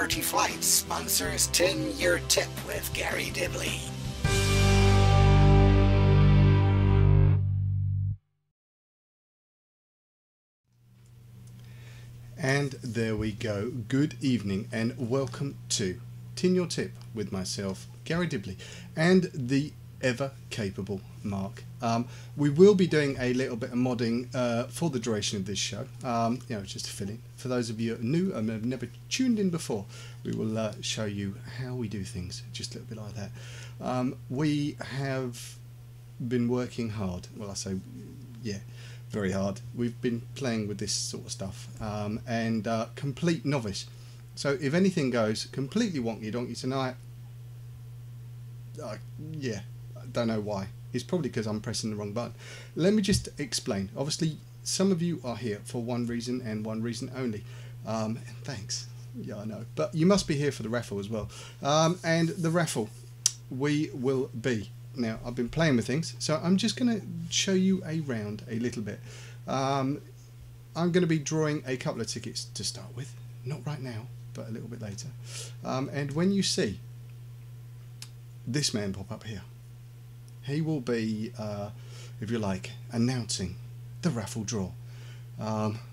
Dirty Flight sponsors 10-year tip with Gary Dibley. And there we go. Good evening and welcome to 10-year tip with myself, Gary Dibley, and the ever capable Mark. We will be doing a little bit of modding for the duration of this show, just to fill in. For those of you new and have never tuned in before, we will show you how we do things, just a little bit like that. We have been working hard. Well, I say, yeah, very hard. We've been playing with this sort of stuff, and complete novice. So if anything goes completely wonky donkey tonight, yeah, I don't know why. It's probably because I'm pressing the wrong button. Let me just explain. Obviously, some of you are here for one reason and one reason only. And thanks. Yeah, I know. But you must be here for the raffle as well. And the raffle, we will be. Now, I've been playing with things, so I'm just going to show you around a little bit. I'm going to be drawing a couple of tickets to start with. Not right now, but a little bit later. And when you see this man pop up here, he will be, if you like, announcing the raffle draw.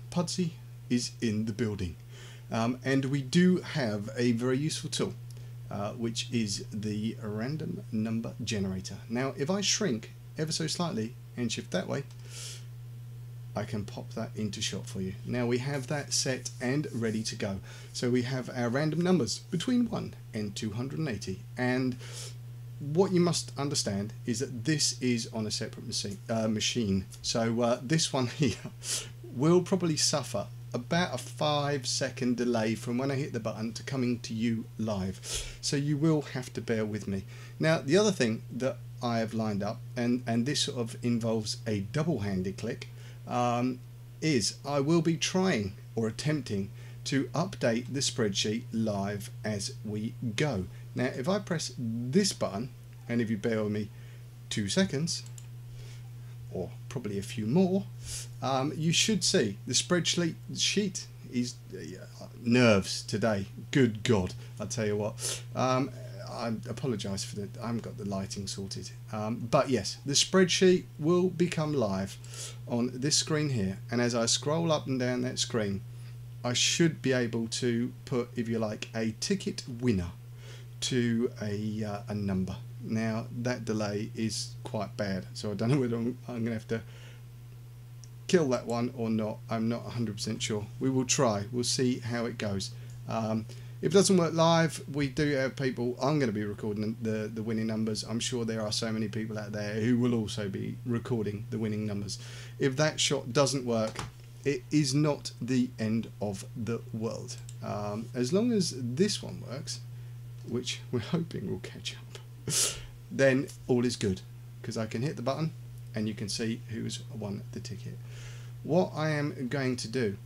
Pudsey is in the building. And we do have a very useful tool, which is the random number generator. Now, if I shrink ever so slightly and shift that way, I can pop that into shot for you. Now we have that set and ready to go. So we have our random numbers between 1 and 280. And what you must understand is that this is on a separate machine. So this one here will probably suffer about a 5-second delay from when I hit the button to coming to you live. So you will have to bear with me. Now, the other thing that I have lined up, and this sort of involves a double-handed click, is I will be trying or attempting to update the spreadsheet live as we go. Now, if I press this button, and if you bear with me 2 seconds, or probably a few more, you should see the spreadsheet is nerves today. Good God, I tell you what. I apologise for that. I haven't got the lighting sorted. But yes, the spreadsheet will become live on this screen here. And as I scroll up and down that screen, I should be able to put, if you like, a ticket winner to a number. Now that delay is quite bad, so I don't know whether I'm going to have to kill that one or not. I'm not 100% sure. We will try. We'll see how it goes. If it doesn't work live, we do have people. I'm going to be recording the winning numbers. I'm sure there are so many people out there who will also be recording the winning numbers. If that shot doesn't work, it is not the end of the world. As long as this one works, which we're hoping will catch up, then all is good, because I can hit the button and you can see who's won the ticket. What I am going to do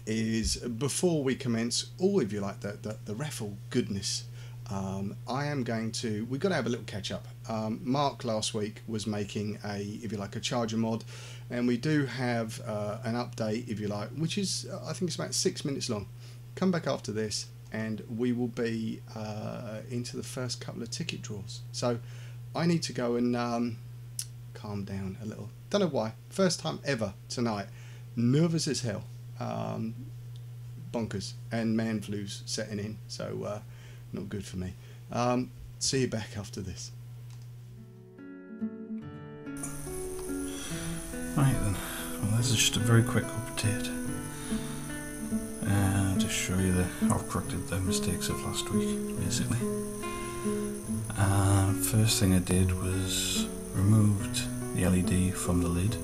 is, before we commence all, if you like, the raffle goodness, I am going to, we've got to have a little catch up. Mark last week was making a, if you like, a charger mod, and we do have an update, if you like, which is, I think it's about 6 minutes long. Come back after this and we will be into the first couple of ticket draws. So I need to go and calm down a little. Don't know why. First time ever tonight. Nervous as hell. Bonkers. And man flu's setting in. So not good for me. See you back after this. Right then. Well, this is just a very quick update. To show you how I've corrected the mistakes of last week, basically. First thing I did was removed the LED from the lid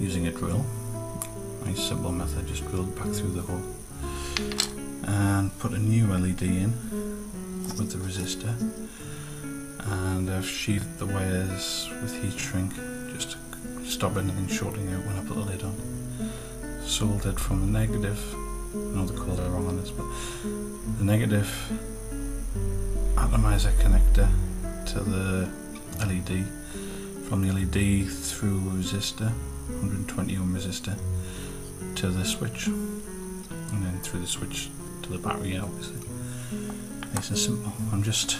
using a drill. Nice simple method, just drilled back through the hole. And put a new LED in with the resistor. And I've sheathed the wires with heat shrink just to stop anything shorting out when I put the lid on. Soldered from the negative. I know the colours are wrong on this, but the negative atomizer connector to the LED, from the LED through resistor, 120 ohm resistor, to the switch, and then through the switch to the battery, obviously. Nice and simple. I'm just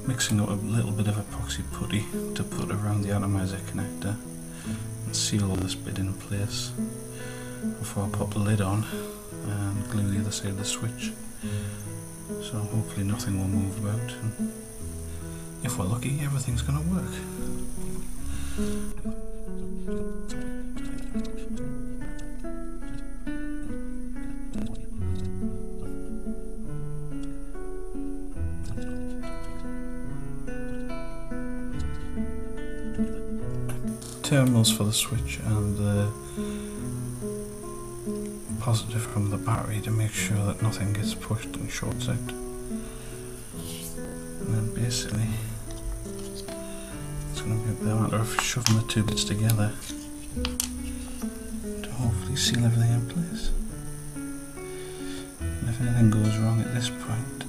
mixing up a little bit of epoxy putty to put around the atomizer connector and seal all this bit in place before I pop the lid on and glue the other side of the switch. So hopefully nothing will move about, and if we're lucky, everything's going to work. Terminals for the switch and the positive from the battery to make sure that nothing gets pushed and shorts out. And then basically it's going to be a matter of shoving the two bits together to hopefully seal everything in place. And if anything goes wrong at this point,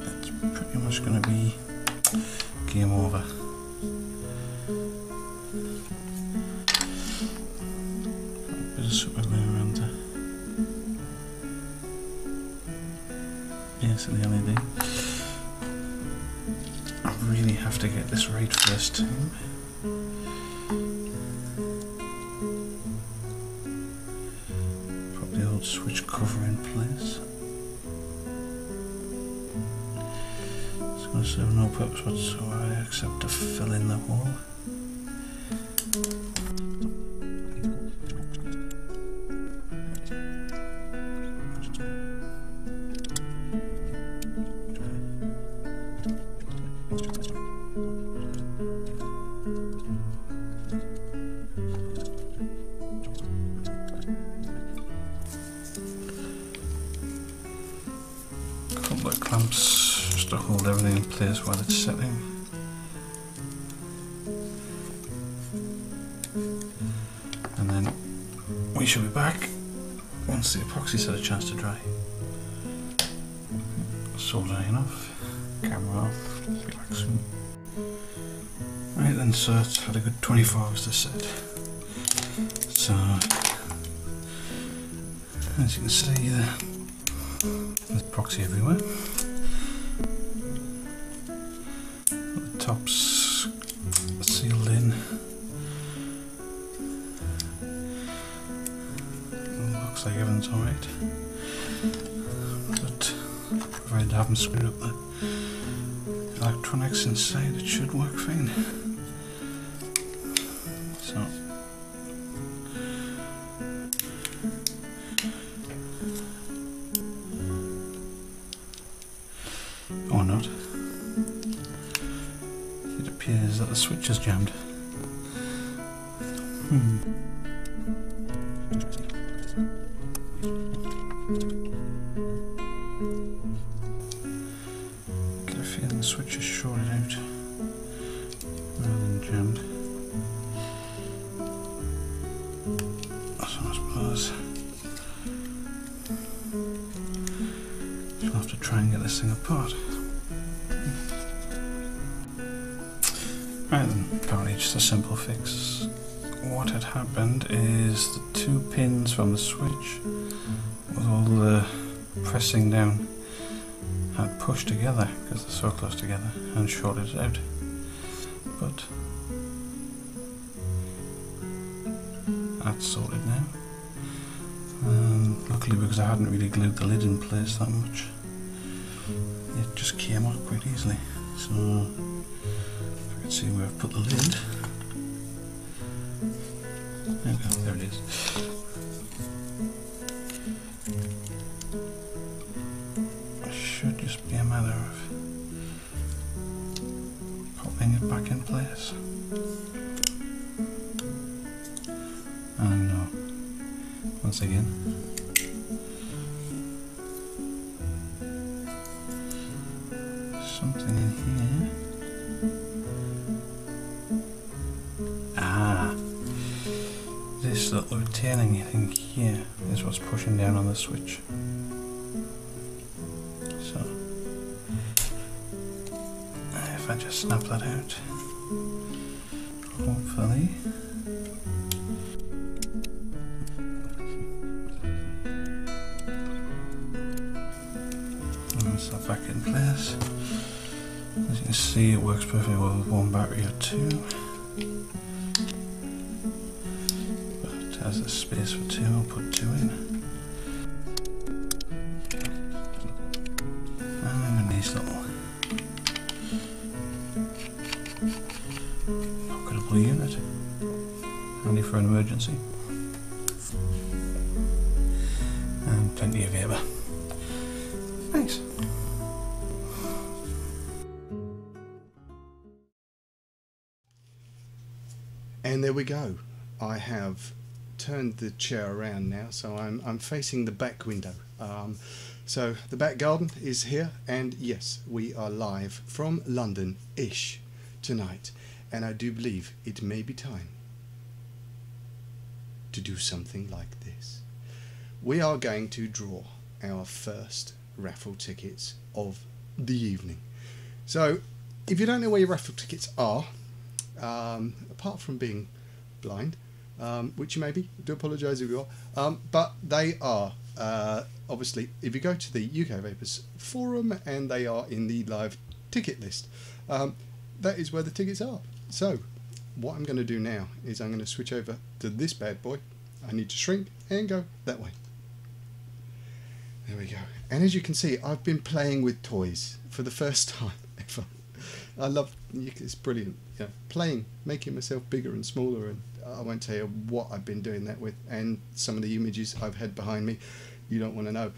it's pretty much going to be game over. Super glue around the base of the LED. I really have to get this right first time. Put the old switch cover in place. It's going to serve no purpose whatsoever except to fill in the hole. Couple of clamps just to hold everything in place while it's setting. And then we should be back once the epoxy's had a chance to dry. Soldering off, camera off, be back soon. Right then, so it's had a good 24 hours to set. So, as you can see, there's epoxy everywhere. The top's sealed in. Looks like everything's alright. But provided I haven't screwed up the electronics inside, it should work fine. So or not. It appears that the switch is jammed. Get a feeling the switch is shorted out rather than jammed. So I suppose you'll have to try and get this thing apart. Right then, apparently just a simple fix. What had happened is the two pins from the switch with all the pressing down had pushed together because they're so close together and shorted it out. But that's sorted now. Luckily, because I hadn't really glued the lid in place that much, it just came off quite easily. So if I can see where I've put the lid. Okay, there it is. It should just be a matter of popping it back in place. And no, once again, something in here. This little retaining thing here is what's pushing down on the switch. So if I just snap that out, hopefully back in place. As you can see, it works perfectly well with one battery or two, but it has the space for two. I'll put two in, and a nice little pocketable unit, handy for an emergency, and plenty of vapor. Nice. And there we go. I have turned the chair around now, so I'm facing the back window. So the back garden is here, and yes, we are live from London-ish tonight, and I do believe it may be time to do something like this. We are going to draw our first raffle tickets of the evening. So if you don't know where your raffle tickets are, apart from being blind, which you may be, I do apologise if you are, but they are obviously, if you go to the UK Vapors forum, and they are in the live ticket list, that is where the tickets are. So what I'm going to do now is I'm going to switch over to this bad boy. I need to shrink and go that way. There we go. And as you can see, I've been playing with toys for the first time ever. I love, it's brilliant. Yeah, playing, making myself bigger and smaller, and I won't tell you what I've been doing that with, and some of the images I've had behind me, you don't want to know.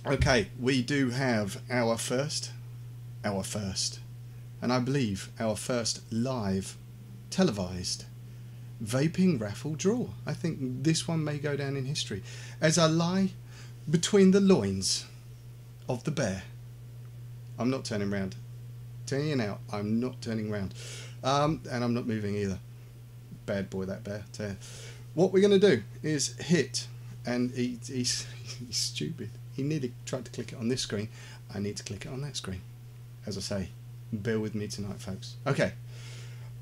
Okay, we do have our first, and I believe our first live televised vaping raffle draw. I think this one may go down in history. As I lie between the loins of the bear, I'm not turning round. Telling you now, I'm not turning round, and I'm not moving either. Bad boy, that bear. What we're going to do is hit, and he's stupid. He nearly tried to click it on this screen. I need to click it on that screen. As I say, bear with me tonight, folks. Okay,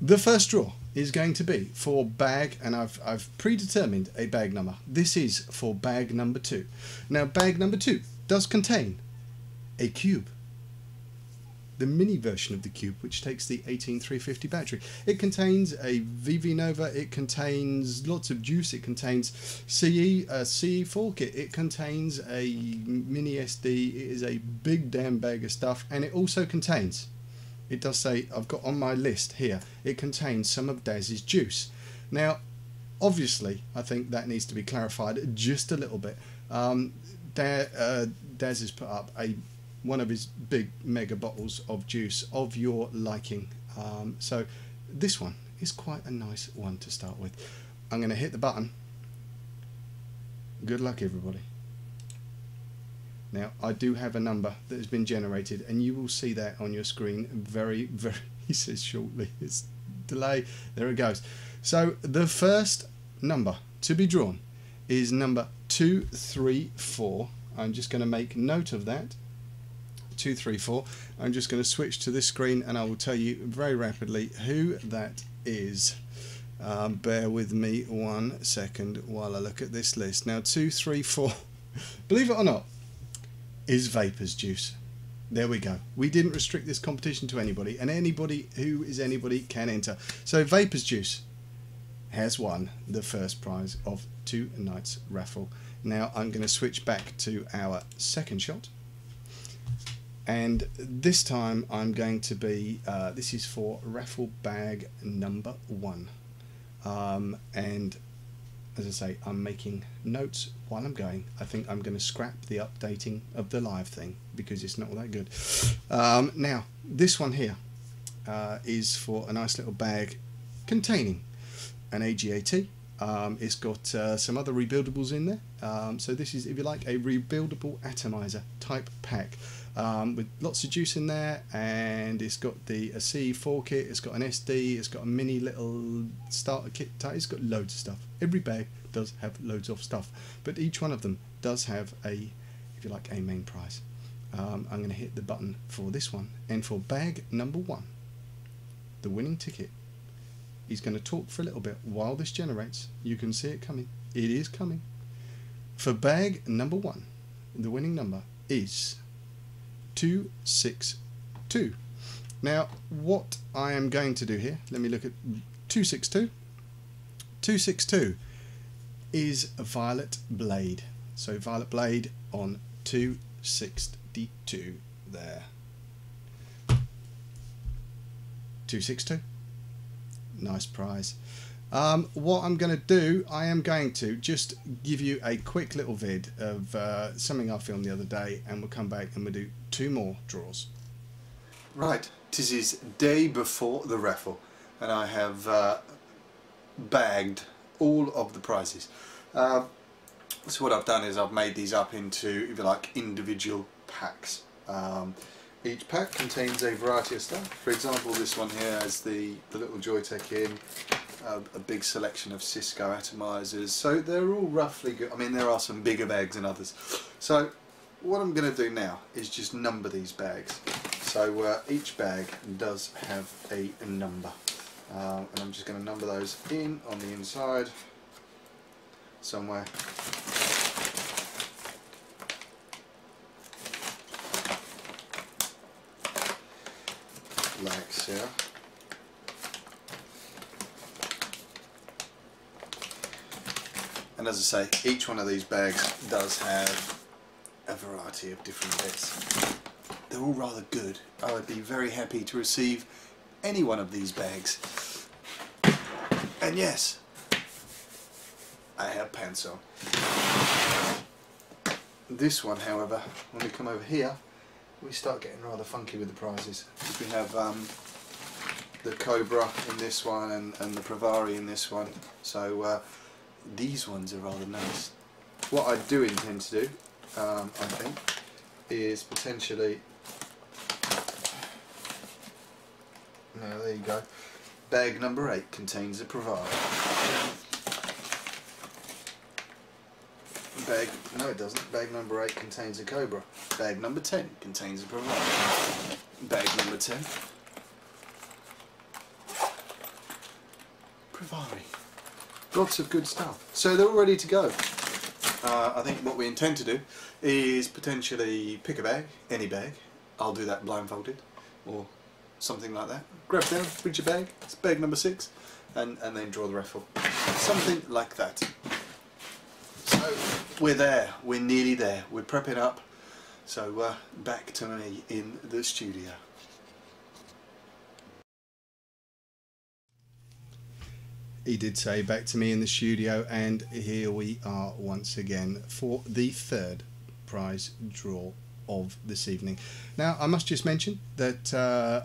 the first draw is going to be for bag, and I've predetermined a bag number. This is for bag number 2. Now, bag number 2 does contain a cube, the mini version of the cube, which takes the 18350 battery. It contains a VV Nova, it contains lots of juice, it contains CE4 kit, it contains a mini SD, it is a big damn bag of stuff, and it also contains, it does say, I've got on my list here, it contains some of Daz's juice. Now, obviously, I think that needs to be clarified just a little bit. Daz has put up one of his big mega bottles of juice of your liking, so this one is quite a nice one to start with. I'm going to hit the button. Good luck, everybody. Now, I do have a number that has been generated, and you will see that on your screen very, he says shortly, it's delay, there it goes. So the first number to be drawn is number 234. I'm just going to make note of that. 234. I'm just going to switch to this screen, and I will tell you very rapidly who that is. Bear with me 1 second while I look at this list. Now, 234, believe it or not, is Vapor's Juice. There we go. We didn't restrict this competition to anybody, and anybody who is anybody can enter. So Vapor's Juice has won the first prize of tonight's raffle. Now I'm going to switch back to our second shot, and this time I'm going to be this is for raffle bag number 1, and as I say, I'm making notes while I'm going. I think I'm going to scrap the updating of the live thing because it's not all that good. Now this one here is for a nice little bag containing an AGAT. It's got some other rebuildables in there, so this is, if you like, a rebuildable atomizer type pack with lots of juice in there, and it's got a CE4 kit, it's got an SD, it's got a mini little starter kit, it's got loads of stuff. Every bag does have loads of stuff, but each one of them does have a, if you like, a main prize. I'm going to hit the button for this one, and for bag number 1, the winning ticket, he's going to talk for a little bit while this generates. You can see it coming. It is coming. For bag number 1, the winning number is 262. Now what I am going to do here, let me look at 262. 262 is a violet blade. So violet blade on 262 there. 262. Nice prize. What I'm going to do, I am going to just give you a quick little vid of something I filmed the other day, and we'll come back and we'll do 2 more draws. Right, this is day before the raffle, and I have bagged all of the prizes. So what I've done is I've made these up into, if you like, individual packs. Each pack contains a variety of stuff. For example, this one here has the little Joytech in, a big selection of Cisco atomizers. So they're all roughly good. I mean, there are some bigger bags than others. So what I'm going to do now is just number these bags. So each bag does have a number. And I'm just going to number those in on the inside somewhere. Like so. And as I say, each one of these bags does have a variety of different bits. They're all rather good. I would be very happy to receive any one of these bags. And yes, I have pants on. This one, however, when we come over here, we start getting rather funky with the prizes. We have the Cobra in this one and the Pravari in this one. So these ones are rather nice. What I do intend to do, I think, is potentially... Now there you go. Bag number 8 contains a Pravari. No it doesn't. Bag number 8 contains a Cobra. Bag number 10 contains a Pravari. Bag number 10. Pravari. Lots of good stuff. So they're all ready to go. I think what we intend to do is potentially pick a bag, any bag. I'll do that blindfolded or something like that. Grab down, reach your bag, it's bag number 6, and then draw the raffle. Something like that. So we're there, we're nearly there, we're prepping up. So back to me in the studio. He did say back to me in the studio, and here we are once again for the 3rd prize draw of this evening. Now I must just mention that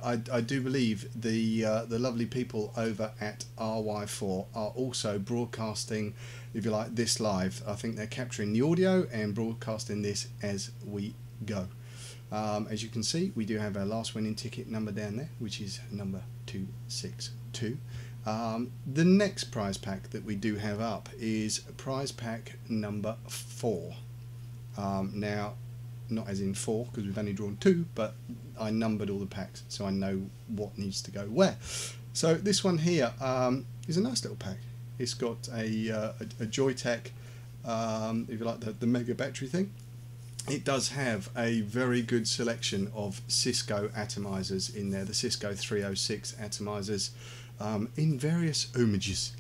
I do believe the lovely people over at RY4 are also broadcasting, if you like, this live. I think they're capturing the audio and broadcasting this as we go. As you can see, we do have our last winning ticket number down there, which is number 262. The next prize pack that we do have up is prize pack number 4. Now, not as in 4 because we've only drawn 2, but I numbered all the packs so I know what needs to go where. So this one here is a nice little pack. It's got a Joytech, if you like, the mega battery thing. It does have a very good selection of Cisco atomizers in there, the Cisco 306 atomizers in various ohmages.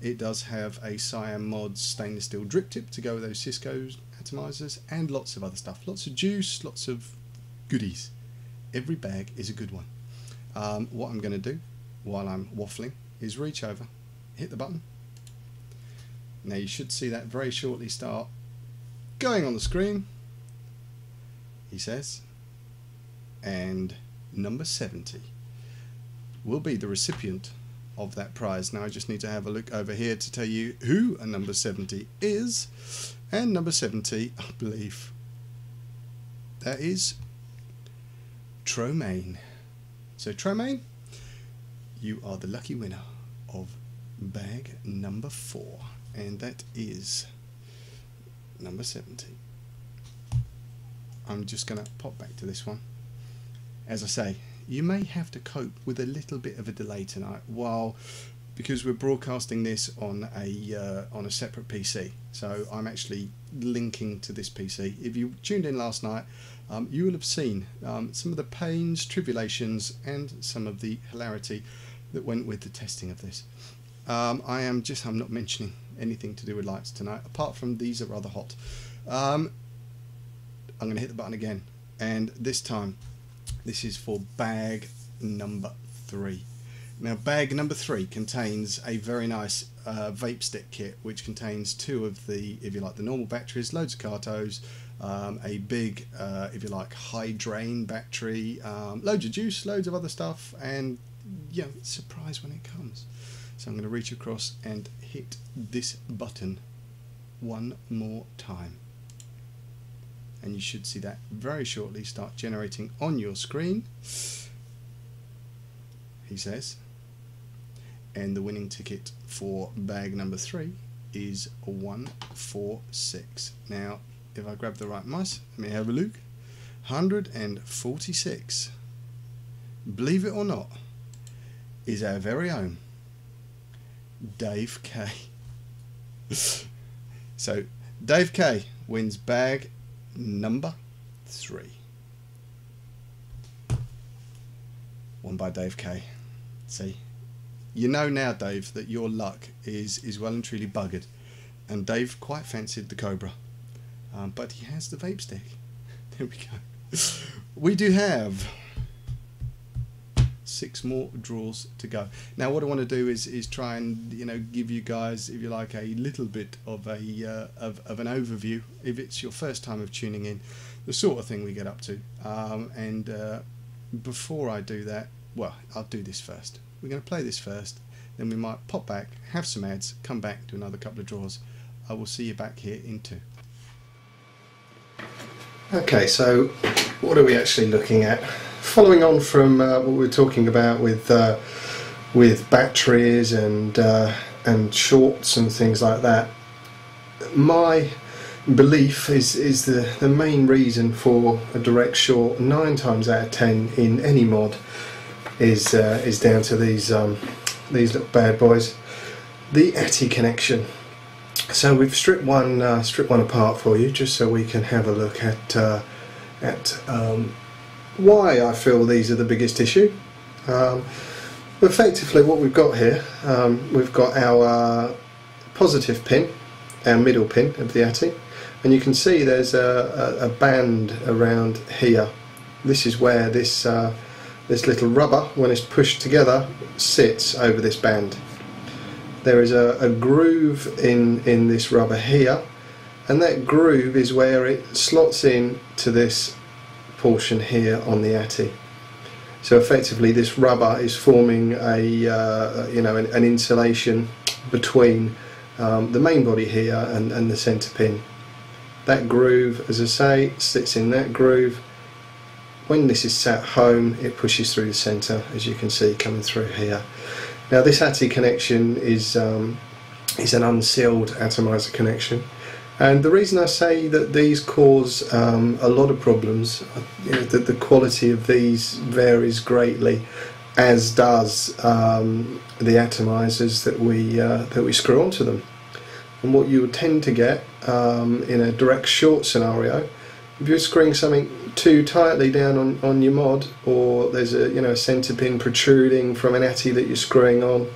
It does have a Cyan Mods stainless steel drip tip to go with those Cisco atomizers, and lots of other stuff. Lots of juice, lots of goodies. Every bag is a good one. What I'm going to do while I'm waffling is reach over, hit the button. Now you should see that very shortly start going on the screen, he says, and number 70 will be the recipient of that prize. Now I just need to have a look over here to tell you who a number 70 is, and number 70, I believe, that is Tromaine. So Tromaine, you are the lucky winner of bag number 4, and that is number 70. I'm just going to pop back to this one. As I say, you may have to cope with a little bit of a delay tonight, because we're broadcasting this on a separate PC. So I'm actually linking to this PC. If you tuned in last night, you will have seen some of the pains, tribulations, and some of the hilarity that went with the testing of this. I'm not mentioning anything to do with lights tonight, apart from these are rather hot. I'm going to hit the button again, and this time this is for bag number 3. Now, bag number 3 contains a very nice vape stick kit, which contains 2 of the, if you like, the normal batteries, loads of cartos, a big, if you like, high drain battery, loads of juice, loads of other stuff, and yeah, surprise when it comes. So I'm going to reach across and hit this button one more time, and you should see that very shortly start generating on your screen, he says. And the winning ticket for bag number 3 is 146. Now, if I grab the right mouse, let me have a look. 146, believe it or not, is our very own Dave K. So Dave K wins bag number 3. Won by Dave K. See, you know now, Dave, that your luck is well and truly buggered, and Dave quite fancied the Cobra, but he has the vape stick. There we go. We do have 6 more draws to go. Now, what I want to do is try and, you know, give you guys, if you like, a little bit of a of an overview, if it's your first time of tuning in, the sort of thing we get up to. Before I do that, well, I'll do this first. We're going to play this first, then we might pop back, have some ads, come back, do another couple of draws. I will see you back here in 2. Okay, so what are we actually looking at? Following on from what we were talking about with batteries and shorts and things like that, my belief is the main reason for a direct short 9 times out of 10 in any mod is down to these little bad boys, the ATI connection. So we've stripped one apart for you, just so we can have a look at why I feel these are the biggest issue. Effectively, what we've got here, we've got our positive pin, our middle pin of the ATI, and you can see there's a band around here. This is where this little rubber, when it's pushed together, sits over this band. There is a groove in this rubber here, and that groove is where it slots in to this portion here on the ATI. So effectively, this rubber is forming an insulation between the main body here and the centre pin. That groove, as I say, sits in that groove. When this is sat home, it pushes through the centre, as you can see coming through here. Now, this ATI connection is an unsealed atomizer connection, and the reason I say that these cause a lot of problems, you know, that the quality of these varies greatly, as does the atomizers that we screw onto them. And what you would tend to get in a direct short scenario, if you're screwing something too tightly down on your mod, or there's a centre pin protruding from an ATI that you're screwing on,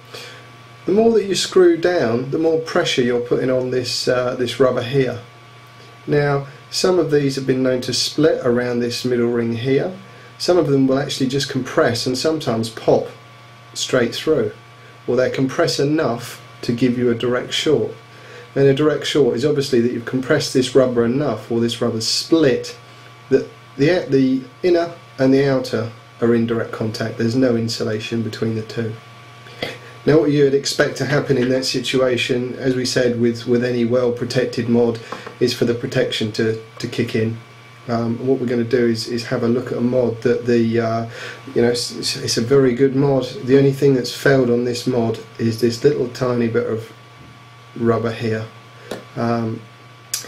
the more that you screw down, the more pressure you're putting on this rubber here. Now, some of these have been known to split around this middle ring here. Some of them will actually just compress and sometimes pop straight through, or they compress enough to give you a direct short. And a direct short is obviously that you've compressed this rubber enough, or this rubber split, that the inner and the outer are in direct contact. There's no insulation between the two. Now, what you'd expect to happen in that situation, as we said with any well protected mod, is for the protection to kick in. What we're going to do is have a look at a mod that it's a very good mod. The only thing that's failed on this mod is this little tiny bit of rubber here.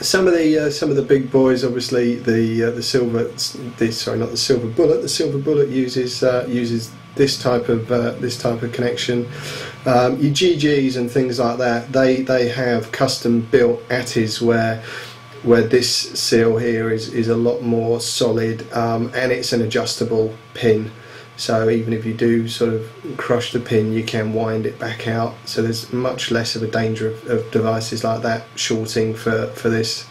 Some of the big boys, obviously the silver bullet. The silver bullet uses this type of connection. Your GGs and things like that, they have custom built ATIs where where this seal here is a lot more solid, and it's an adjustable pin, so even if you do sort of crush the pin, you can wind it back out, so there's much less of a danger of devices like that shorting for this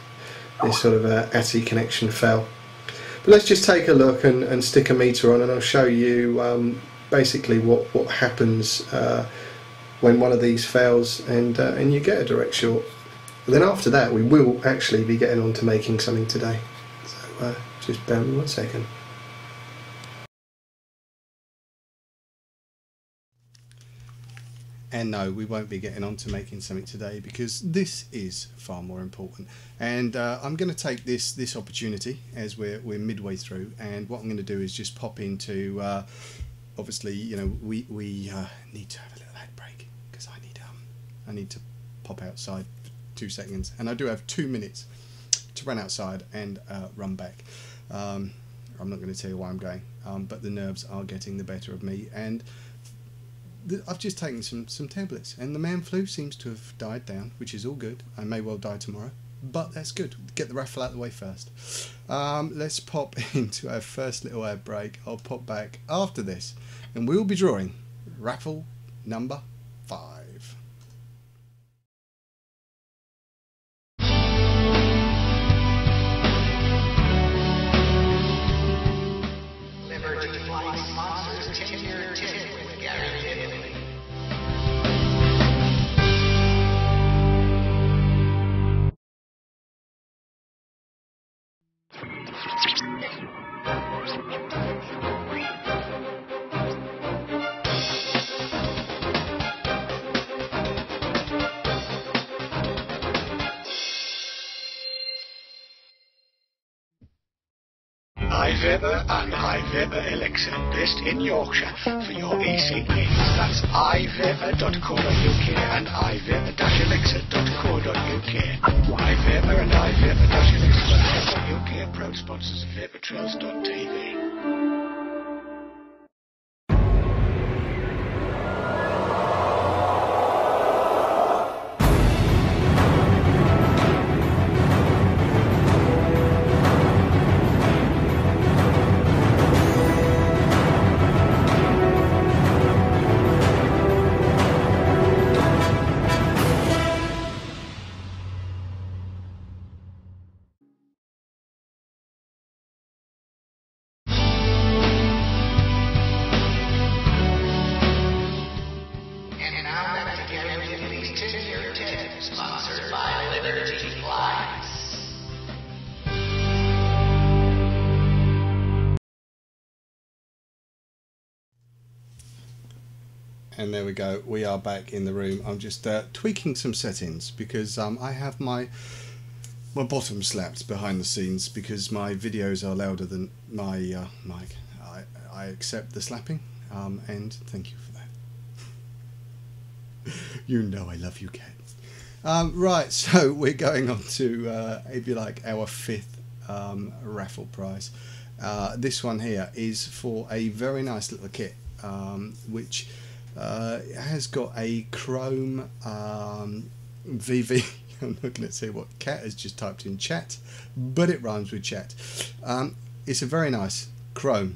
sort of ATI connection fail. But let's just take a look and stick a meter on, and I'll show you basically what happens when one of these fails and you get a direct short. Then after that we will actually be getting on to making something today, so just bear with me 1 second. And no, we won't be getting on to making something today, because this is far more important. And I'm going to take this opportunity as we're midway through, and what I'm going to do is just pop into obviously, you know, we need to have a little ad break, because I need to pop outside for 2 seconds, and I do have 2 minutes to run outside and run back. I'm not going to tell you why I'm going, but the nerves are getting the better of me, and I've just taken some tablets, and the man flu seems to have died down, which is all good. I may well die tomorrow, but that's good. Get the Raffle out of the way first. Let's pop into our first little ad break. I'll pop back after this, and we'll be drawing Raffle number 5. iWeber and iWeber Elixir, based in Yorkshire, for your e-cig needs. That's iWeber.co.uk and iWeber-elixir.co.uk. iWeber and iWeber-elixir.co.uk are proud sponsors of VaporTrails.tv. And there we go, we are back in the room. I'm just tweaking some settings, because I have my bottom slapped behind the scenes, because my videos are louder than my mic. I accept the slapping, and thank you for that. You know I love you, Cat. Right, so we're going on to, if you like, our 5th raffle prize. This one here is for a very nice little kit, which has got a chrome VV. I'm looking at see what Cat has just typed in chat, but it rhymes with chat. It's a very nice chrome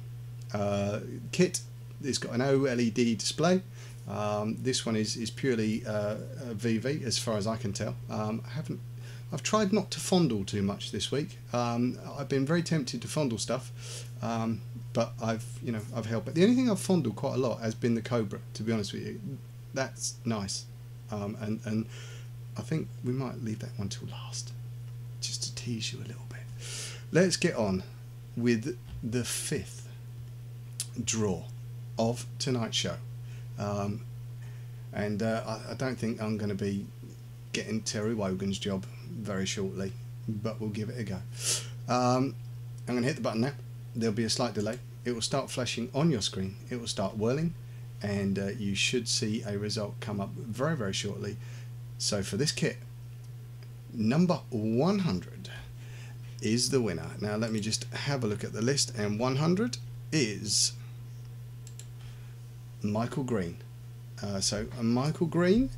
kit. It's got an OLED display. This one is purely VV as far as I can tell. I've tried not to fondle too much this week. I've been very tempted to fondle stuff, but I've held back. The only thing I've fondled quite a lot has been the Cobra, to be honest with you. That's nice, and I think we might leave that one till last, just to tease you a little bit. Let's get on with the 5th draw of tonight's show, and I don't think I'm going to be getting Terry Wogan's job very shortly, but we'll give it a go. I'm going to hit the button now. There'll be a slight delay. It will start flashing on your screen. It will start whirling, and you should see a result come up very, very shortly. So for this kit, number 100 is the winner. Now let me just have a look at the list, and 100 is Michael Green. So Michael Green,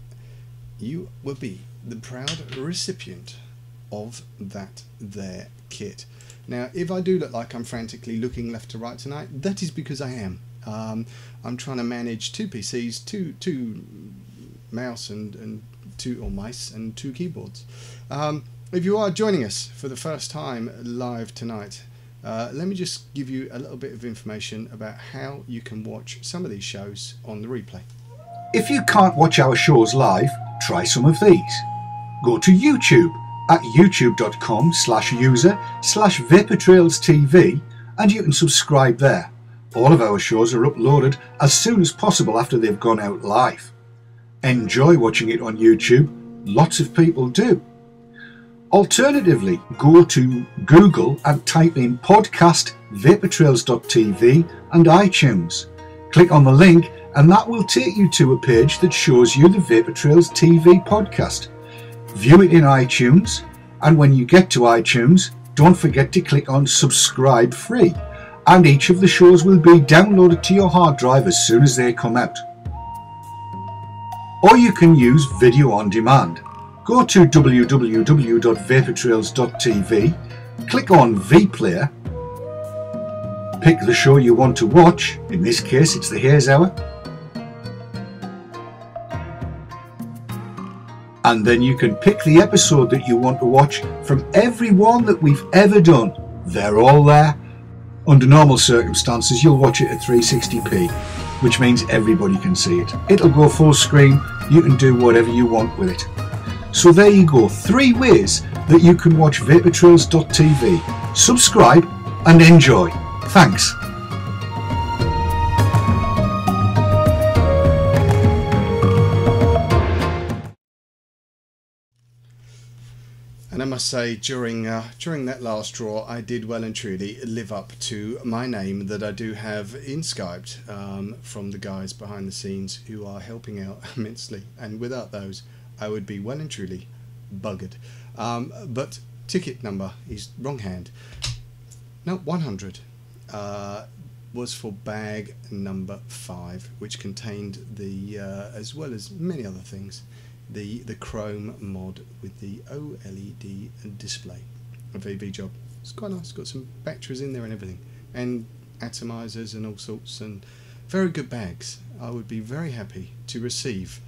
you will be the proud recipient of that there kit. Now, if I do look like I'm frantically looking left to right tonight, that is because I am. I'm trying to manage 2 PCs, two mouse and mice and 2 keyboards. If you are joining us for the first time live tonight, let me just give you a little bit of information about how you can watch some of these shows on the replay. If you can't watch our shows live, try some of these. Go to YouTube at youtube.com/user/VaporTrailsTV and you can subscribe there. All of our shows are uploaded as soon as possible after they've gone out live. Enjoy watching it on YouTube. Lots of people do. Alternatively, go to Google and type in podcast vaportrails.tv and iTunes. Click on the link and that will take you to a page that shows you the Vapor Trails TV podcast. View it in iTunes, and when you get to iTunes, don't forget to click on subscribe free, and each of the shows will be downloaded to your hard drive as soon as they come out. Or you can use video on demand. Go to www.vaportrails.tv, click on vPlayer, pick the show you want to watch, in this case it's the Haze Hour, and then you can pick the episode that you want to watch from every one that we've ever done. They're all there. Under normal circumstances you'll watch it at 360p, which means everybody can see it. It'll go full screen, you can do whatever you want with it. So there you go, 3 ways that you can watch vaportrails.tv. Subscribe and enjoy. Thanks. And I must say, during that last draw, I did well and truly live up to my name that I do have inscribed from the guys behind the scenes who are helping out immensely. And without those, I would be well and truly buggered. But ticket number is wrong hand. No, 100 was for bag number 5, which contained the, as well as many other things, the chrome mod with the OLED display. A VB job. It's quite nice. It's got some batteries in there and everything, and atomizers and all sorts, and very good bags. I would be very happy to receive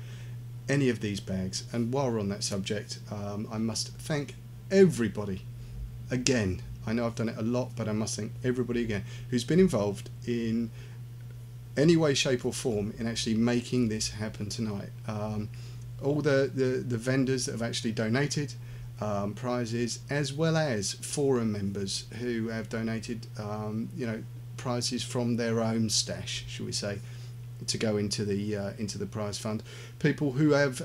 any of these bags. And while we're on that subject, I must thank everybody again. I know I've done it a lot, but I must thank everybody again who's been involved in any way, shape or form in actually making this happen tonight. All the vendors that have actually donated prizes, as well as forum members who have donated you know, prizes from their own stash, shall we say, to go into the prize fund. People who have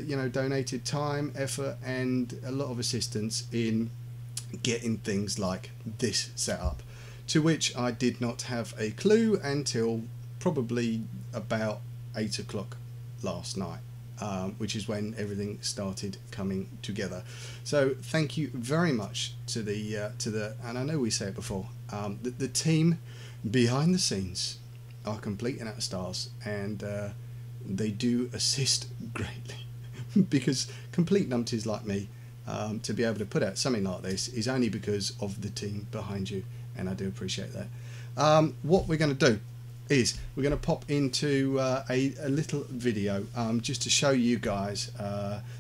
you know, donated time, effort and a lot of assistance in getting things like this set up, to which I did not have a clue until probably about 8 o'clock last night. Which is when everything started coming together. So thank you very much to the and I know we say it before, the team behind the scenes are complete and out of stars, and they do assist greatly because complete numpties like me, to be able to put out something like this is only because of the team behind you, and I do appreciate that. What we're going to do is we're going to pop into a little video just to show you guys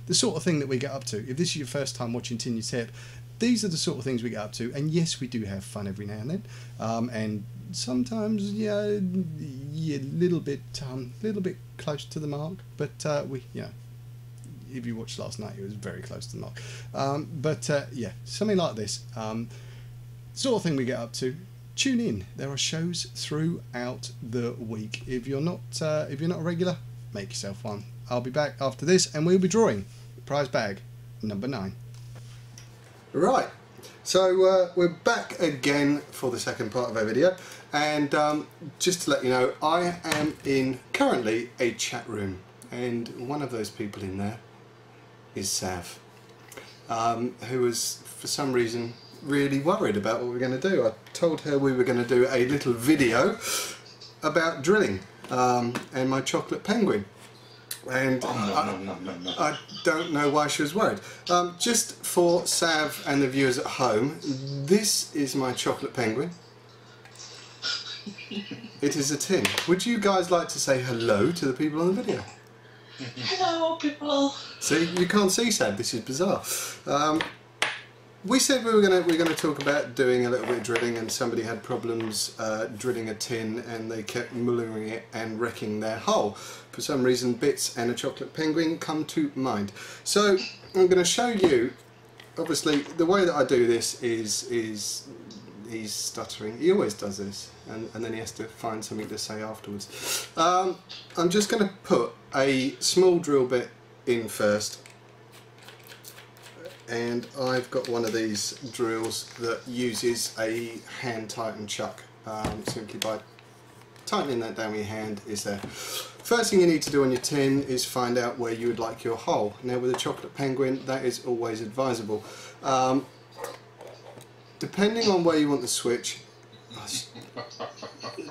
the sort of thing that we get up to. If this is your first time watching Tin Your Tip, these are the sort of things we get up to, and yes, we do have fun every now and then, and sometimes yeah, a little bit close to the mark, but we, you know, if you watched last night, it was very close to the mark. Yeah, something like this, sort of thing we get up to. Tune in. There are shows throughout the week. If you're not a regular, make yourself one. I'll be back after this, and we'll be drawing prize bag number 9. Right, so we're back again for the second part of our video, and just to let you know, I am in currently a chat room, and one of those people in there is Sav, who was for some reason really worried about what we're going to do. I told her we were going to do a little video about drilling and my chocolate penguin, And I don't know why she was worried. Just for Sav and the viewers at home, this is my chocolate penguin. It is a tin. Would you guys like to say hello to the people on the video? Hello, people. See, you can't see Sav. This is bizarre. We said we were gonna talk about doing a little bit of drilling, and somebody had problems drilling a tin, and they kept mullering it and wrecking their hole. For some reason, bits and a chocolate penguin come to mind. So I'm going to show you. Obviously, the way that I do this is he's stuttering. He always does this, and then he has to find something to say afterwards. I'm just going to put a small drill bit in first. And I've got one of these drills that uses a hand tighten chuck. Simply by tightening that down with your hand is there. First thing you need to do on your tin is find out where you would like your hole. Now with a chocolate penguin, that is always advisable. Depending on where you want the switch,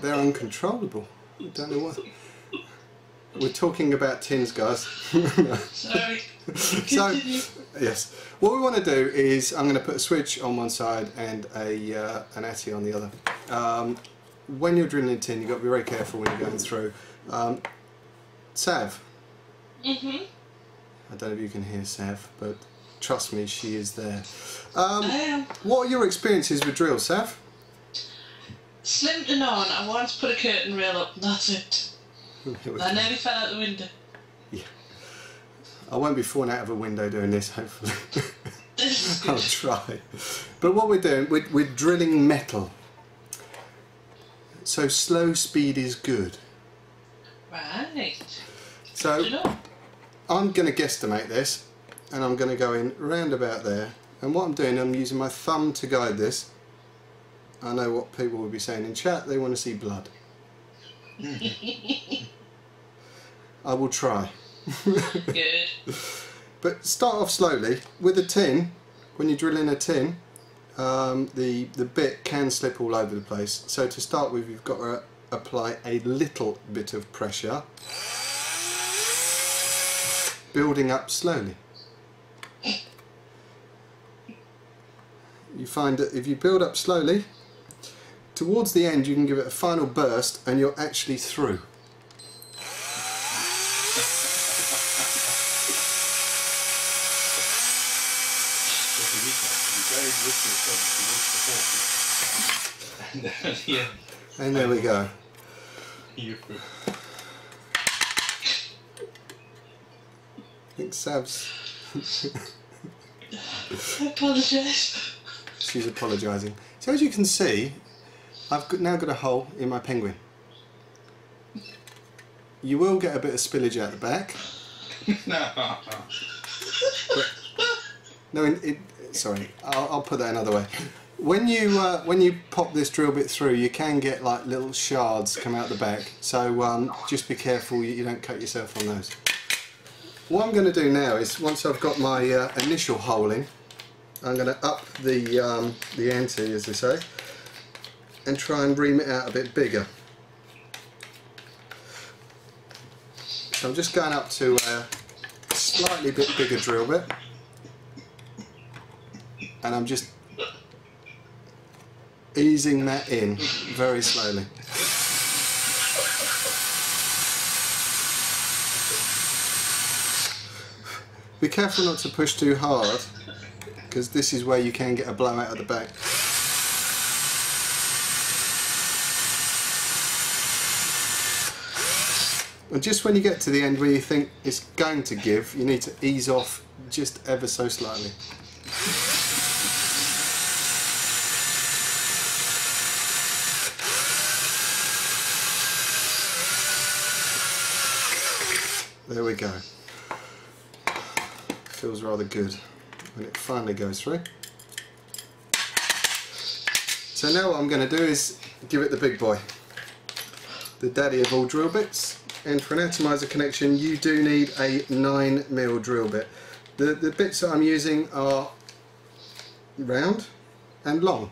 they're uncontrollable. I don't know what. We're talking about tins, guys. Sorry. So, yes. What we want to do is I'm going to put a switch on one side and an ATI on the other. When you're drilling a tin, you've got to be very careful when you're going through. Sav. Mhm. I don't know if you can hear Sav, but trust me, she is there. I am. What are your experiences with drills, Sav? Slim to none. I once put a curtain rail up, and that's it. I nearly fell out the window. Yeah. I won't be falling out of a window doing this, hopefully. I'll try. But what we're doing, we're drilling metal. So slow speed is good. Right. So I'm going to guesstimate this, and I'm going to go in round about there. And what I'm doing, I'm using my thumb to guide this. I know what people will be saying in chat, they want to see blood. I will try. Good. But start off slowly. With a tin, when you're drilling a tin, the bit can slip all over the place. So to start with, you've got to apply a little bit of pressure, building up slowly. You find that if you build up slowly, towards the end you can give it a final burst and you're actually through. Yeah. And there we go. I think Sav's... I apologise. She's apologising. So as you can see, now got a hole in my penguin. You will get a bit of spillage out the back. No, sorry, I'll put that another way. When you pop this drill bit through, you can get like little shards come out the back. So just be careful you don't cut yourself on those. What I'm going to do now is, once I've got my initial hole in, I'm going to up the ante, as they say, and try and ream it out a bit bigger. So I'm just going up to a slightly bit bigger drill bit, and I'm just easing that in very slowly. Be careful not to push too hard, because this is where you can get a blowout at the back. And just when you get to the end where you think it's going to give, you need to ease off just ever so slightly. There we go. Feels rather good when it finally goes through. So now what I'm going to do is give it the big boy, the daddy of all drill bits. And for an atomizer connection, you do need a 9mm drill bit. The bits that I'm using are round and long.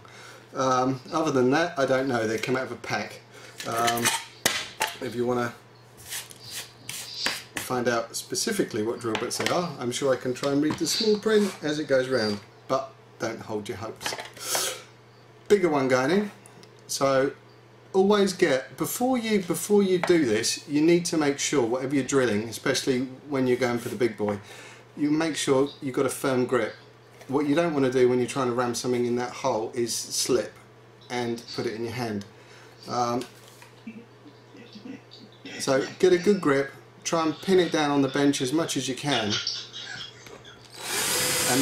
Other than that, I don't know. They come out of a pack. If you want to find out specifically what drill bits they are, I'm sure I can try and read the small print as it goes round, but don't hold your hopes. Bigger one going in, so always get, before you do this, you need to make sure whatever you're drilling, especially when you're going for the big boy, you make sure you've got a firm grip. What you don't want to do when you're trying to ram something in that hole is slip and put it in your hand. So get a good grip, try and pin it down on the bench as much as you can, and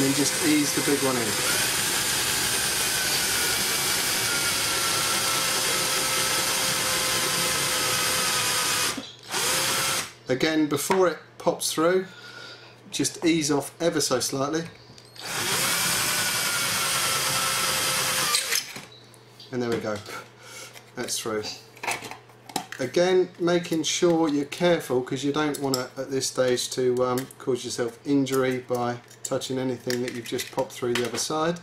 then just ease the big one in. Again, before it pops through, just ease off ever so slightly. And there we go, that's through. Again, making sure you're careful, because you don't want to at this stage to cause yourself injury by touching anything that you've just popped through the other side.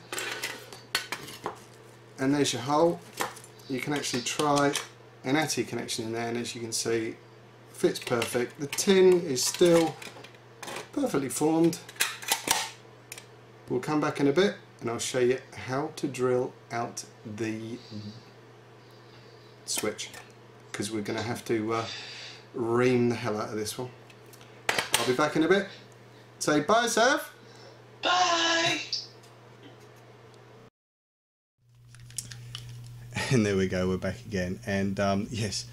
And there's your hole. You can actually try an ATI connection in there, and as you can see, fits perfect. The tin is still perfectly formed. We'll come back in a bit and I'll show you how to drill out the switch, because we're going to have to ream the hell out of this one. I'll be back in a bit. Say bye, Sav. Bye. And there we go, we're back again. And yes,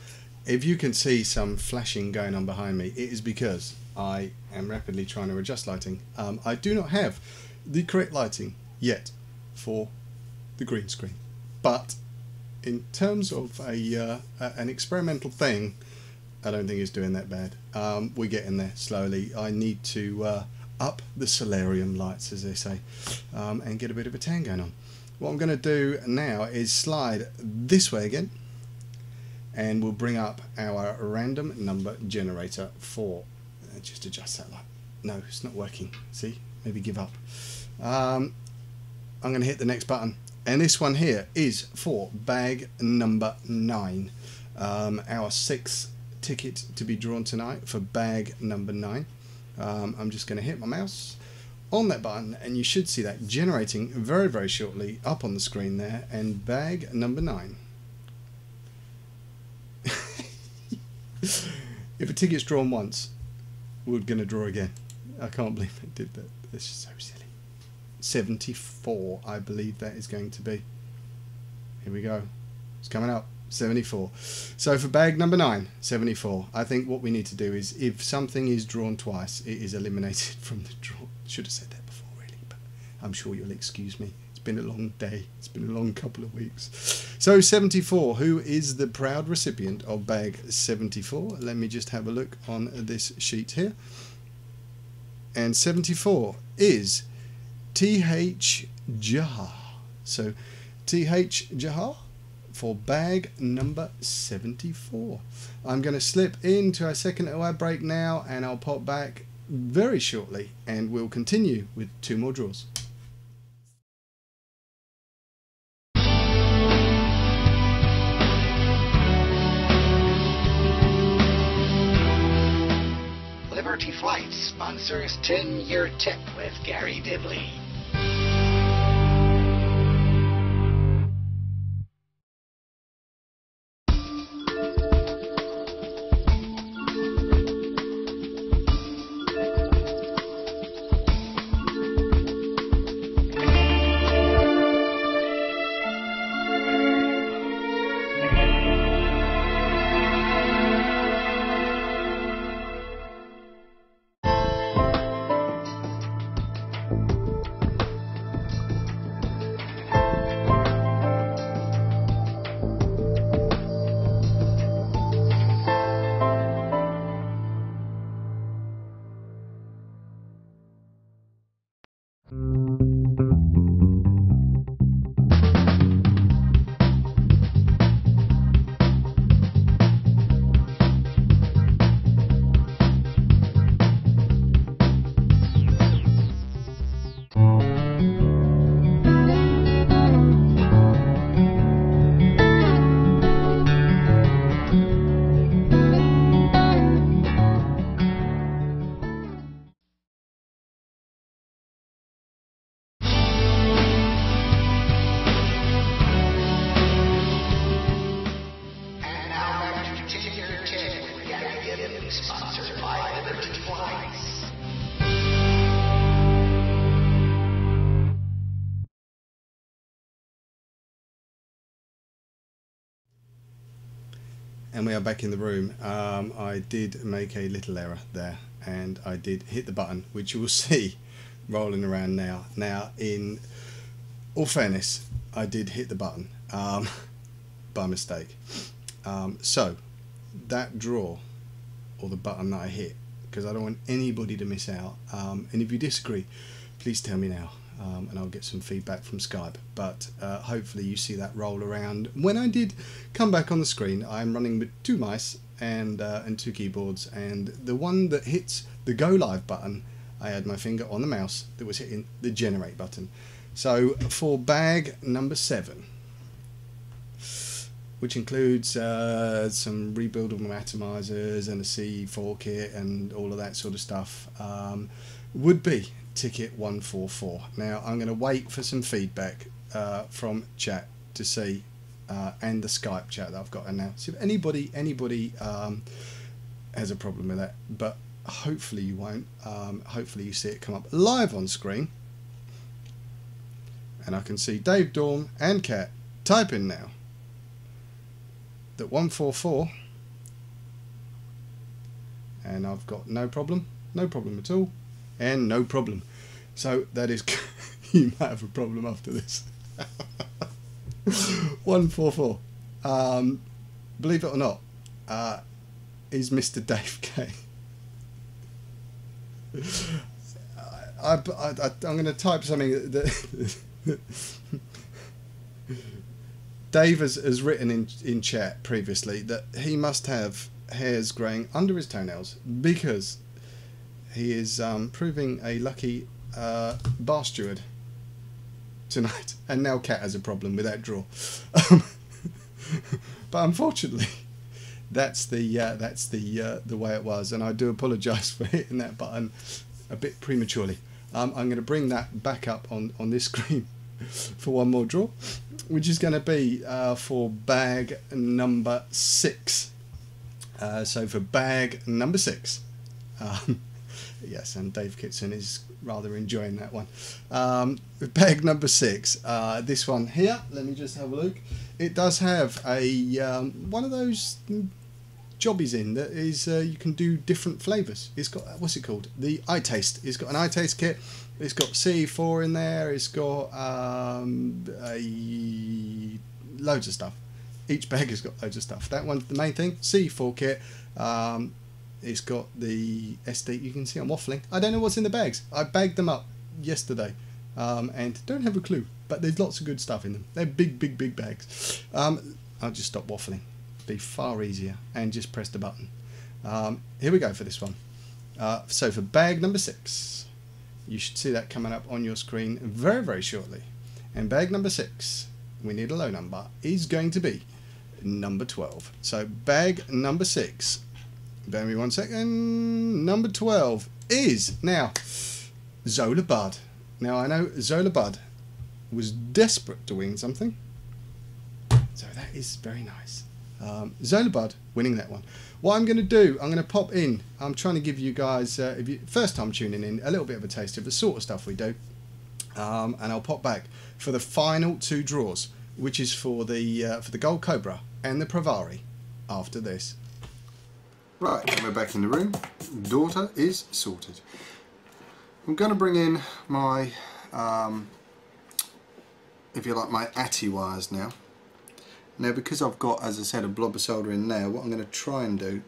if you can see some flashing going on behind me, it is because I am rapidly trying to adjust lighting. I do not have the correct lighting yet for the green screen, but in terms of an experimental thing, I don't think it's doing that bad. We're getting there slowly. I need to up the solarium lights, as they say, and get a bit of a tan going on. What I'm going to do now is slide this way again, and we'll bring up our random number generator for, just adjust that light. No, it's not working. See, maybe give up. I'm going to hit the next button, and this one here is for bag number 9, our 6th ticket to be drawn tonight for bag number 9. I'm just going to hit my mouse on that button, and you should see that generating very, very shortly up on the screen there, and bag number 9. If a ticket's drawn once, we're going to draw again. I can't believe they did that. It's just so silly. 74, I believe that is going to be. Here we go. It's coming up. 74. So for bag number 9, 74. I think what we need to do is, if something is drawn twice, it is eliminated from the draw. Should have said that before, really, but I'm sure you'll excuse me. It's been a long day. It's been a long couple of weeks. So 74, who is the proud recipient of bag 74? Let me just have a look on this sheet here. And 74 is TH Jahar. So TH Jahar for bag number 74. I'm going to slip into a second ad break now, and I'll pop back very shortly, and we'll continue with 2 more draws. Liberty Flights sponsors 10-Year Tip with Gary Dibley. and we are back in the room. I did make a little error there, and I did hit the button, which you will see rolling around now. Now, in all fairness, I did hit the button by mistake. So that draw, or the button that I hit, because I don't want anybody to miss out, and if you disagree, please tell me now, and I'll get some feedback from Skype. But hopefully you see that roll around. When I did come back on the screen, I'm running with 2 mice and 2 keyboards, and the one that hits the go live button, I had my finger on the mouse that was hitting the generate button. So for bag number 7, which includes some rebuildable atomizers and a C4 kit and all of that sort of stuff, would be ticket 144. Now I'm going to wait for some feedback from chat to see, and the Skype chat that I've got in now. See if anybody has a problem with that, but hopefully you won't. Hopefully you see it come up live on screen, and I can see Dave, Dawn and Kat type in now that 144, and I've got no problem at all, and no problem. So that is you might have a problem after this. 144, believe it or not, is Mr. Dave K. I'm going to type something that Dave has written in chat previously that he must have hairs growing under his toenails because he is proving a lucky bar steward tonight, and now Kat has a problem with that draw. But unfortunately, that's the way it was, and I do apologise for hitting that button a bit prematurely. I'm going to bring that back up on this screen for one more draw, which is going to be for bag number 6. So for bag number 6, yes, and Dave Kitson is rather enjoying that one. Bag number 6, this one here, let me just have a look. It does have a one of those jobbies in that is you can do different flavours. It's got, what's it called? The iTaste. It's got an iTaste kit. It's got C4 in there. It's got loads of stuff. Each bag has got loads of stuff. That one's the main thing. C4 kit. It's got the SD. You can see I'm waffling. I don't know what's in the bags. I bagged them up yesterday and don't have a clue. But there's lots of good stuff in them. They're big bags. I'll just stop waffling. Be far easier and just press the button. Here we go for this one. So for bag number 6, you should see that coming up on your screen very shortly. And bag number 6, we need a low number, is going to be number 12. So bag number 6, bear me 1 second, number 12 is now Zola Bud. Now I know Zola Bud was desperate to win something, so that is very nice. Zola Bud winning that one. What I'm going to do, I'm going to pop in, I'm trying to give you guys, if you first time tuning in, a little bit of a taste of the sort of stuff we do, and I'll pop back for the final 2 draws, which is for the Gold Cobra and the Pravari after this. Right, and we're back in the room. Daughter is sorted. I'm going to bring in my, if you like, my ATI wires now. Now, because I've got, as I said, a blob of solder in there, what I'm going to try and do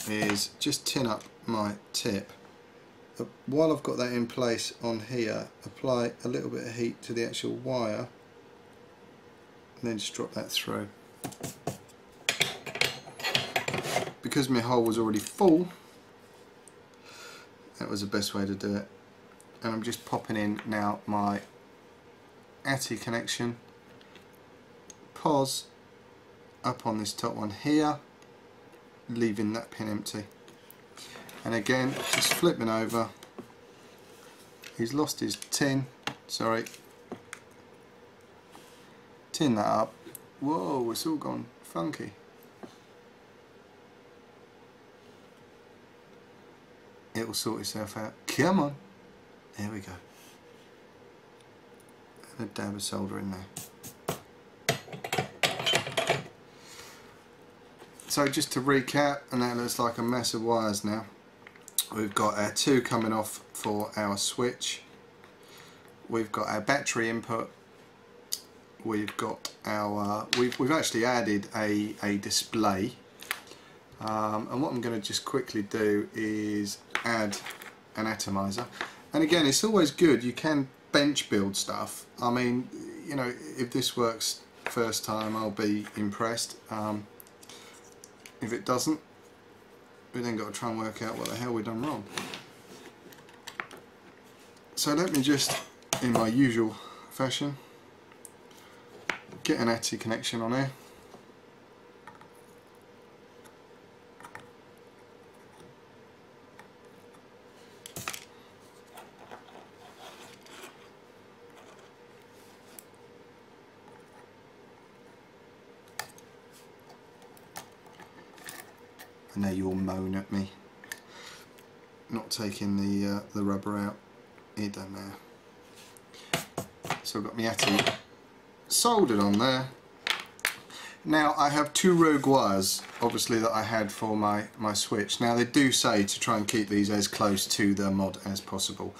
is just tin up my tip. While I've got that in place on here, apply a little bit of heat to the actual wire, and then just drop that through. Because my hole was already full, that was the best way to do it. And I'm just popping in now my ATI connection, pause up on this top one here, leaving that pin empty, and again just flipping over. He's lost his tin, sorry, tin that up. Whoa, it's all gone funky. It will sort itself out. Come on, there we go. And a dab of solder in there. So just to recap, and that looks like a mess of wires now. We've got our 2 coming off for our switch. We've got our battery input. We've got our we've actually added a display. And what I'm going to just quickly do is add an atomizer. And again, it's always good, you can bench build stuff. I mean, you know, if this works first time, I'll be impressed. If it doesn't, we then got to try and work out what the hell we've done wrong. So let me just, in my usual fashion, get an ATI connection on here. And now you'll moan at me not taking the rubber out. It don't matter. So I've got my ATI soldered on there. Now I have 2 rogue wires, obviously, that I had for my switch. Now they do say to try and keep these as close to the mod as possible.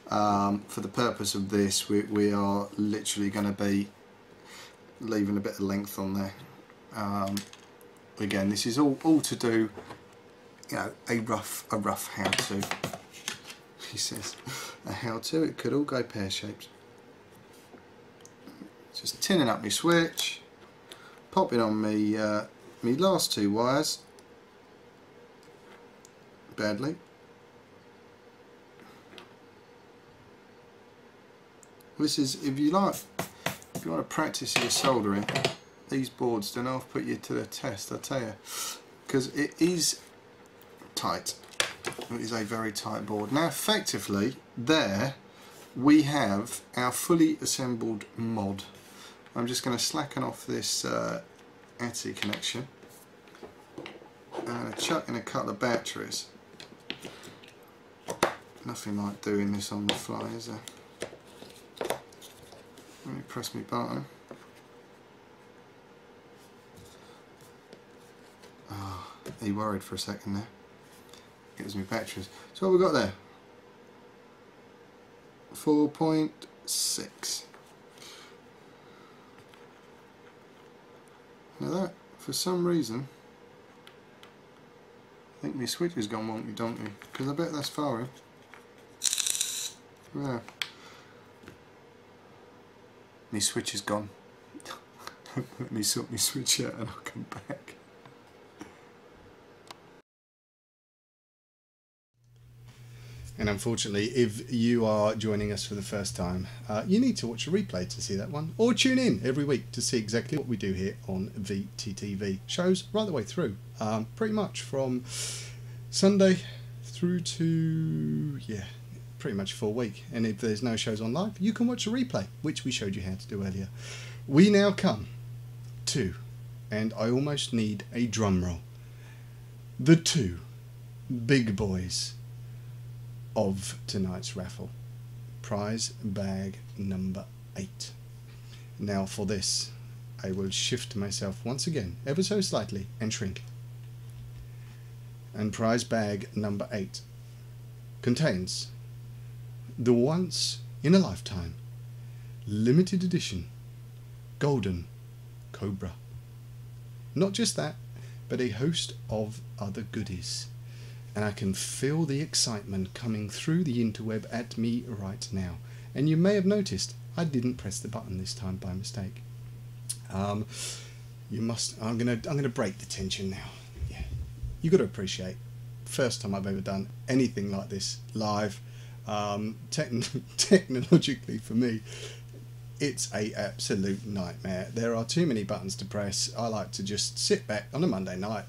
For the purpose of this, we are literally going to be leaving a bit of length on there. Again, this is all to do, you know, a rough how-to. He says a how-to. It could all go pear-shaped. Just tinning up my switch, popping on me me last 2 wires. Badly. This is, if you want to practice your soldering, these boards don't half put you to the test, I tell you, because it is tight. It is a very tight board. Now effectively there we have our fully assembled mod. I'm just going to slacken off this ATI connection. I'm going to chuck in a couple of batteries. Nothing like doing this on the fly, is there? Let me press my button. He worried for a second there. Gives me batteries. So what have we got there? 4.6. Now that, for some reason, I think my switch has gone wonky donkey, because I bet that's firing. Yeah. My switch is gone. Let me sort my switch out and I'll come back. And unfortunately, if you are joining us for the first time, you need to watch a replay to see that one, or tune in every week to see exactly what we do here on VTTV. Shows right the way through, pretty much from Sunday through to, yeah, pretty much full week. And if there's no shows on live, you can watch a replay, which we showed you how to do earlier. We now come to, and I almost need a drum roll, the 2 big boys of tonight's raffle. Prize bag number 8. Now for this, I will shift myself once again, ever so slightly, and shrink. And prize bag number 8 contains the once in a lifetime limited edition golden cobra. Not just that, but a host of other goodies. And I can feel the excitement coming through the interweb at me right now. And you may have noticed I didn't press the button this time by mistake. I'm gonna break the tension now. Yeah, you got to appreciate. First time I've ever done anything like this live. Technologically for me, it's a absolute nightmare. There are too many buttons to press. I like to just sit back on a Monday night,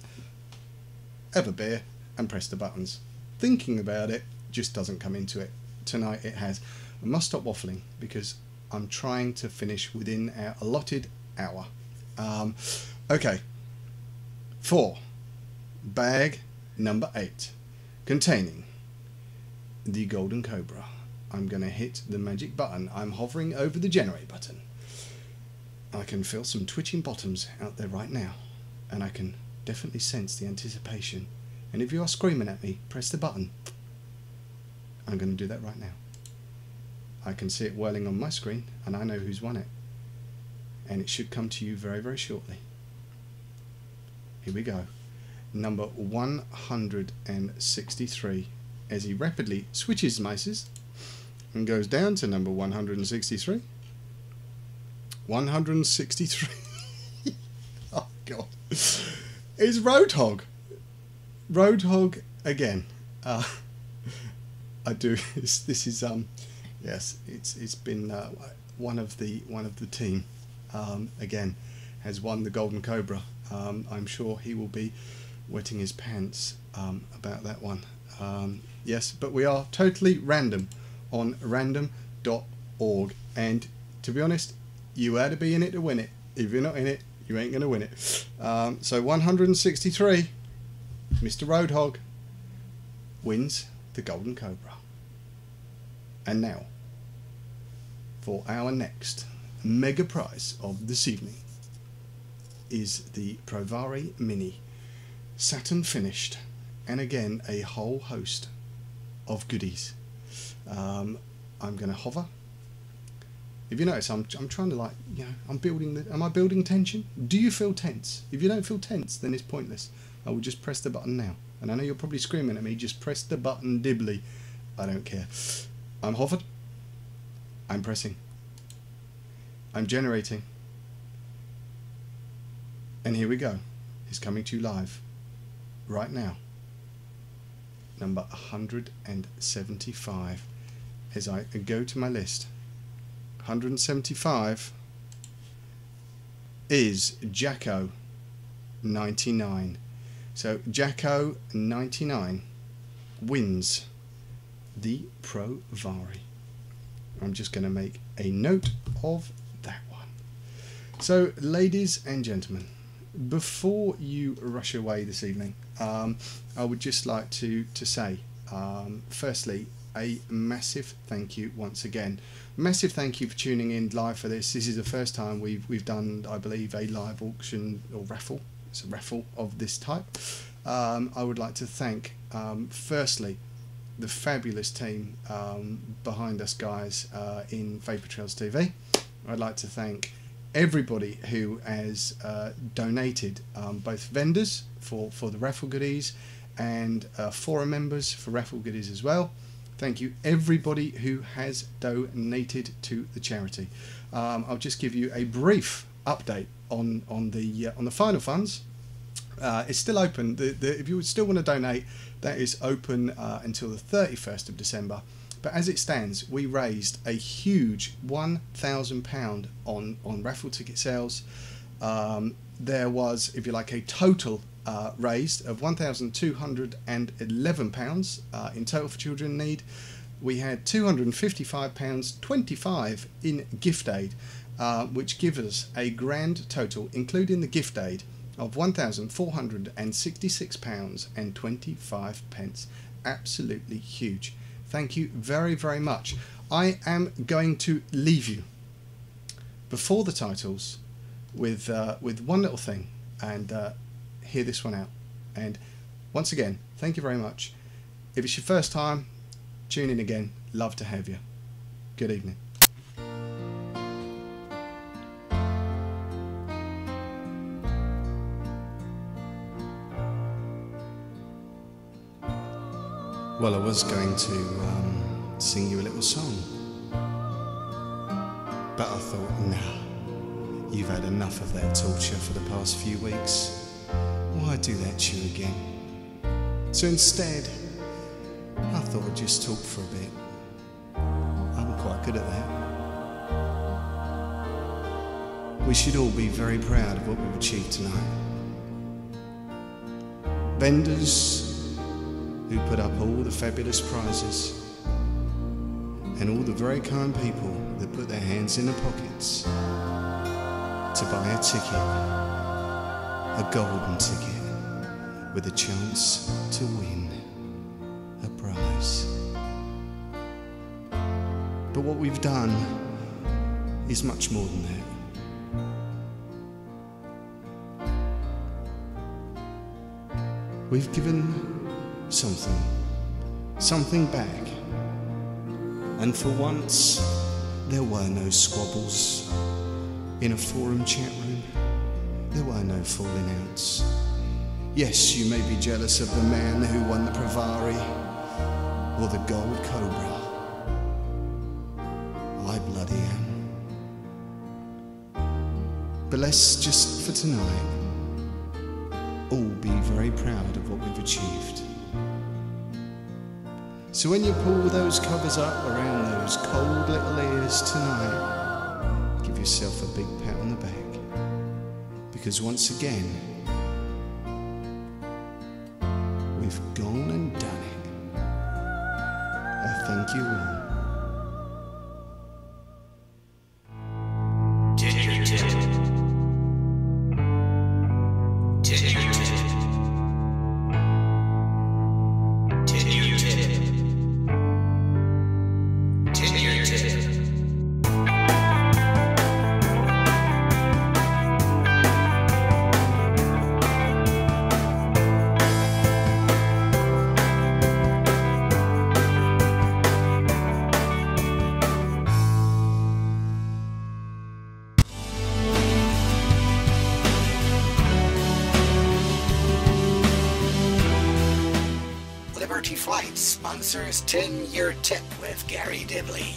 have a beer, and press the buttons. Thinking about it just doesn't come into it. Tonight it has. I must stop waffling because I'm trying to finish within our allotted hour. Okay, 4, bag number 8, containing the golden cobra. I'm going to hit the magic button. I'm hovering over the generate button. I can feel some twitching bottoms out there right now, and I can definitely sense the anticipation. And if you are screaming at me, press the button. I'm going to do that right now. I can see it whirling on my screen, and I know who's won it. And it should come to you very, very shortly. Here we go. Number 163, as he rapidly switches mices and goes down to number 163. 163. Oh God. It's Roadhog. Roadhog again. I do. This is yes. It's been one of the team again has won the Golden Cobra. I'm sure he will be wetting his pants about that one. Yes, but we are totally random on random.org, and to be honest, you had to be in it to win it. If you're not in it, you ain't going to win it. So 163, Mr. Roadhog wins the Golden Cobra. And now, for our next mega prize of this evening, is the Provari Mini, Saturn finished, and again a whole host of goodies. I'm going to hover. If you notice, I'm trying to, like, you know, I'm building the. Am I building tension? Do you feel tense? If you don't feel tense, then it's pointless. I will just press the button now. And I know you're probably screaming at me, just press the button, Dibbly. I don't care. I'm hovered. I'm pressing. I'm generating. And here we go. It's coming to you live right now. Number 175. As I go to my list. 175 is Jacko 99. So Jacko 99 wins the Provari. I'm just going to make a note of that one. So, ladies and gentlemen, before you rush away this evening, I would just like to say, firstly, a massive thank you once again. Massive thank you for tuning in live for this. This is the first time we've done, I believe, a live auction or raffle. It's a raffle of this type. I would like to thank, firstly, the fabulous team behind us guys in Vapor Trails TV. I'd like to thank everybody who has donated, both vendors for the raffle goodies and forum members for raffle goodies as well. Thank you everybody who has donated to the charity. I'll just give you a brief update on the final funds. It's still open. If you still want to donate, that is open until the 31st of December. But as it stands, we raised a huge £1,000 on raffle ticket sales. There was, if you like, a total raised of £1,211 in total for children in need. We had £255.25 in gift aid, which gives us a grand total, including the gift aid, of £1,466.25. Absolutely huge. Thank you very, very much. I am going to leave you before the titles with one little thing, and hear this one out. And once again, thank you very much. If it's your first time, tune in again. Love to have you. Good evening. Well, I was going to sing you a little song, but I thought, nah, you've had enough of that torture for the past few weeks. Why do that to you again? So instead, I thought I'd just talk for a bit. I'm quite good at that. We should all be very proud of what we've achieved tonight. Vendors who put up all the fabulous prizes, and all the very kind people that put their hands in their pockets to buy a ticket, a golden ticket, with a chance to win a prize. But what we've done is much more than that. We've given something back. And for once, there were no squabbles. In a forum chat room, there were no falling outs. Yes, you may be jealous of the man who won the Pravari or the Gold Cobra. I bloody am. But let's just for tonight all be very proud of what we've achieved. So when you pull those covers up around those cold little ears tonight, give yourself a big pat on the back, because once again we've gone and done it. I thank you all. Liberty Flight sponsors 10-Year Tip with Gary Dibley.